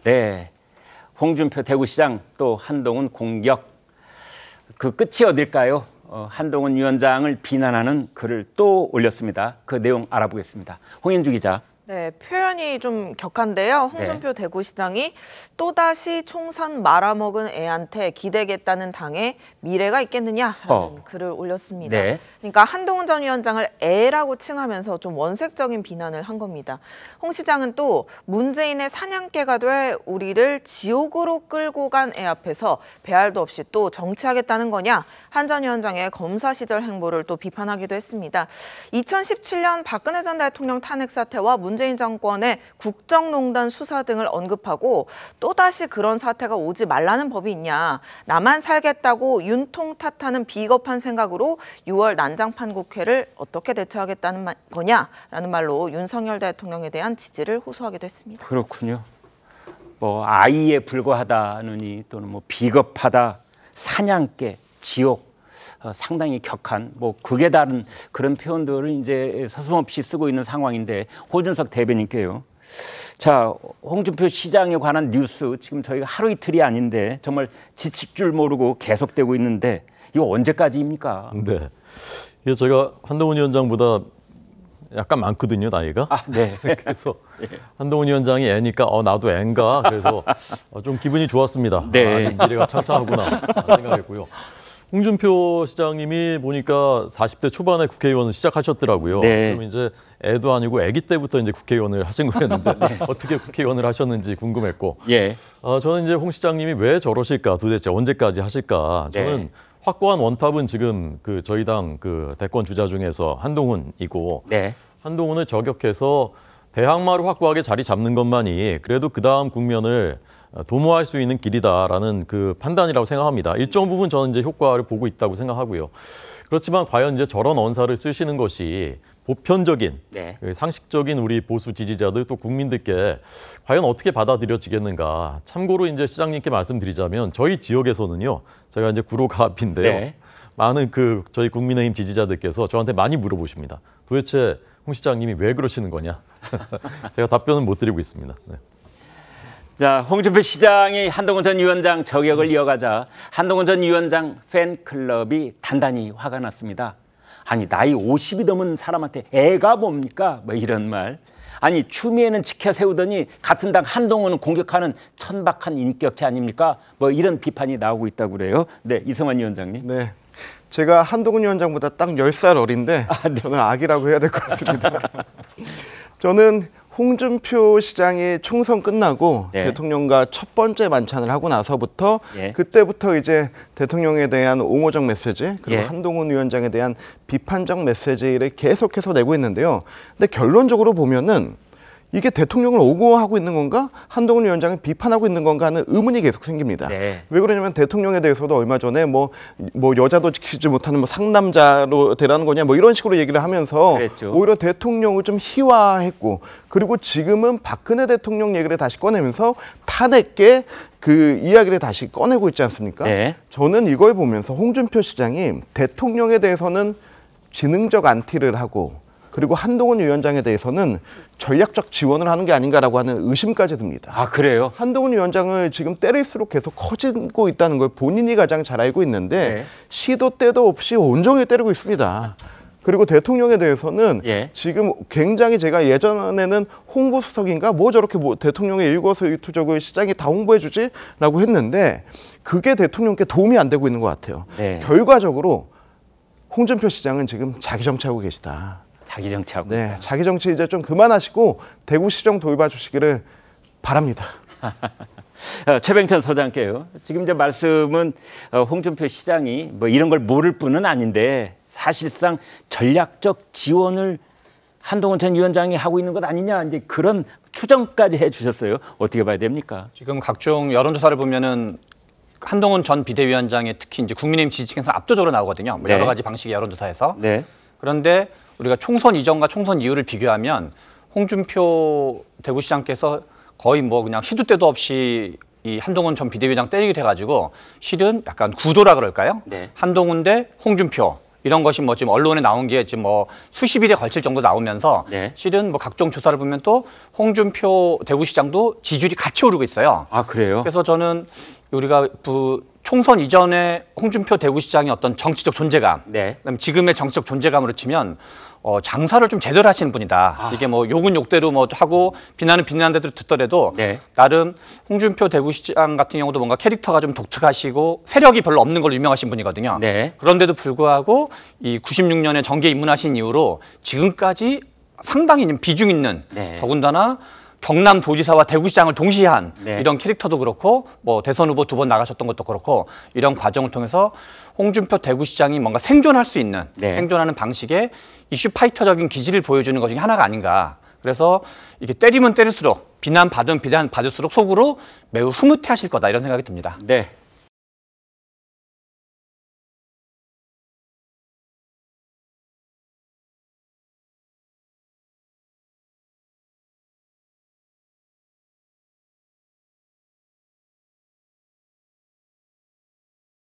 네, 홍준표 대구시장 또 한동훈 공격. 그 끝이 어딜까요? 한동훈 위원장을 비난하는 글을 또 올렸습니다. 그 내용 알아보겠습니다. 홍인주 기자. 네, 표현이 좀 격한데요. 홍준표 대구시장이 또다시 총선 말아먹은 애한테 기대겠다는 당에 미래가 있겠느냐 하는 글을 올렸습니다. 네. 그러니까 한동훈 전 위원장을 애라고 칭하면서 좀 원색적인 비난을 한 겁니다. 홍 시장은 또 문재인의 사냥개가 돼 우리를 지옥으로 끌고 간 애 앞에서 배알도 없이 또 정치하겠다는 거냐? 한 전 위원장의 검사 시절 행보를 또 비판하기도 했습니다. 2017년 박근혜 전 대통령 탄핵 사태와 문재인 정권의 국정농단 수사 등을 언급하고 또다시 그런 사태가 오지 말라는 법이 있냐. 나만 살겠다고 윤통 탓하는 비겁한 생각으로 6월 난장판 국회를 어떻게 대처하겠다는 거냐라는 말로 윤석열 대통령에 대한 지지를 호소하기도 했습니다. 그렇군요. 뭐 아이에 불과하다느니 또는 뭐 비겁하다, 사냥개, 지옥. 상당히 격한 뭐 극에 다른 그런 표현들을 이제 서슴없이 쓰고 있는 상황인데 호준석 대변인께요. 자, 홍준표 시장에 관한 뉴스 지금 저희가 하루 이틀이 아닌데 정말 지칠 줄 모르고 계속되고 있는데 이거 언제까지입니까? 네, 이게 제가 한동훈 위원장보다 약간 많거든요, 나이가. 아, 네. 그래서 한동훈 위원장이 애니까 나도 애인가 그래서 좀 기분이 좋았습니다. 네. 아직 미래가 창창하구나 생각했고요. 홍준표 시장님이 보니까 40대 초반에 국회의원을 시작하셨더라고요. 네. 그럼 이제 애도 아니고 아기 때부터 이제 국회의원을 하신 거였는데 네. 어떻게 국회의원을 하셨는지 궁금했고. 예. 저는 이제 홍 시장님이 왜 저러실까, 도대체 언제까지 하실까. 저는 네. 확고한 원탑은 지금 그 저희 당 그 대권 주자 중에서 한동훈이고, 네. 한동훈을 저격해서 대항마로 확고하게 자리 잡는 것만이 그래도 그 다음 국면을 도모할 수 있는 길이다라는 그 판단이라고 생각합니다. 일정 부분 저는 이제 효과를 보고 있다고 생각하고요. 그렇지만 과연 이제 저런 언사를 쓰시는 것이 보편적인, 네. 상식적인 우리 보수 지지자들 또 국민들께 과연 어떻게 받아들여지겠는가. 참고로 이제 시장님께 말씀드리자면 저희 지역에서는요, 제가 이제 구로가 앞인데요. 네. 많은 그 저희 국민의힘 지지자들께서 저한테 많이 물어보십니다. 도대체 홍 시장님이 왜 그러시는 거냐? 제가 답변은 못 드리고 있습니다. 네. 자, 홍준표 시장이 한동훈 전 위원장 저격을 이어가자 한동훈 전 위원장 팬클럽이 단단히 화가 났습니다. 아니, 나이 50이 넘은 사람한테 애가 뭡니까? 뭐 이런 말. 아니, 추미애는 지켜 세우더니 같은 당 한동훈은 공격하는 천박한 인격체 아닙니까? 뭐 이런 비판이 나오고 있다고 그래요. 네, 이성환 위원장님. 네. 제가 한동훈 위원장보다 딱 10살 어린데 네. 저는 아기라고 해야 될 것 같습니다. 저는 홍준표 시장이 총선 끝나고 네. 대통령과 첫 번째 만찬을 하고 나서부터 예. 그때부터 이제 대통령에 대한 옹호적 메시지 그리고 예. 한동훈 위원장에 대한 비판적 메시지를 계속해서 내고 있는데요. 근데 결론적으로 보면은 이게 대통령을 옹호하고 있는 건가? 한동훈 위원장을 비판하고 있는 건가 하는 의문이 계속 생깁니다. 네. 왜 그러냐면 대통령에 대해서도 얼마 전에 뭐 여자도 지키지 못하는 뭐 상남자로 되라는 거냐 뭐 이런 식으로 얘기를 하면서 그랬죠. 오히려 대통령을 좀 희화했고 그리고 지금은 박근혜 대통령 얘기를 다시 꺼내면서 탄핵계 그 이야기를 다시 꺼내고 있지 않습니까? 네. 저는 이걸 보면서 홍준표 시장이 대통령에 대해서는 지능적 안티를 하고 그리고 한동훈 위원장에 대해서는 전략적 지원을 하는 게 아닌가라고 하는 의심까지 듭니다. 아, 그래요? 한동훈 위원장을 지금 때릴수록 계속 커지고 있다는 걸 본인이 가장 잘 알고 있는데 네. 시도 때도 없이 온종일 때리고 있습니다. 그리고 대통령에 대해서는 예. 지금 굉장히 제가 예전에는 홍보수석인가 뭐 저렇게 뭐 대통령의 일거수일투족을 시장이 다 홍보해주지라고 했는데 그게 대통령께 도움이 안 되고 있는 것 같아요. 네. 결과적으로 홍준표 시장은 지금 자기 정치하고 계시다. 자기 정치하고. 네, 자기 정치 이제 좀 그만하시고 대구시정 돌봐주시기를 바랍니다. 최병천 소장께요. 지금 이제 말씀은 홍준표 시장이 뭐 이런 걸 모를 뿐은 아닌데 사실상 전략적 지원을 한동훈 전 위원장이 하고 있는 것 아니냐 이제 그런 추정까지 해주셨어요. 어떻게 봐야 됩니까? 지금 각종 여론조사를 보면은 한동훈 전 비대위원장의 특히 이제 국민의힘 지지층에서 압도적으로 나오거든요. 뭐 네. 여러 가지 방식의 여론조사에서. 네. 그런데 우리가 총선 이전과 총선 이후를 비교하면 홍준표 대구시장께서 거의 뭐 그냥 시도 때도 없이 이 한동훈 전 비대위원장 때리게 돼가지고 실은 약간 구도라 그럴까요? 네. 한동훈 대 홍준표 이런 것이 뭐 지금 언론에 나온 게 지금 뭐 수십 일에 걸칠 정도 나오면서 네. 실은 뭐 각종 조사를 보면 또 홍준표 대구시장도 지지율이 같이 오르고 있어요. 아, 그래요? 그래서 저는 우리가 총선 이전에 홍준표 대구시장의 어떤 정치적 존재감, 네. 그다음에 지금의 정치적 존재감으로 치면 장사를 좀 제대로 하시는 분이다. 이게 뭐 욕은 욕대로 뭐 하고 비난은 비난대로 듣더라도 네. 나름 홍준표 대구시장 같은 경우도 뭔가 캐릭터가 좀 독특하시고 세력이 별로 없는 걸로 유명하신 분이거든요. 네. 그런데도 불구하고 이 96년에 정계에 입문하신 이후로 지금까지 상당히 비중 있는 네. 더군다나 경남도지사와 대구시장을 동시에 한 네. 이런 캐릭터도 그렇고 뭐 대선 후보 2번 나가셨던 것도 그렇고 이런 과정을 통해서 홍준표 대구시장이 뭔가 생존할 수 있는 네. 생존하는 방식의 이슈 파이터적인 기질을 보여주는 것 중에 하나가 아닌가. 그래서 이게 때리면 때릴수록 비난받으면 비난받을수록 속으로 매우 흐뭇해하실 거다 이런 생각이 듭니다. 네.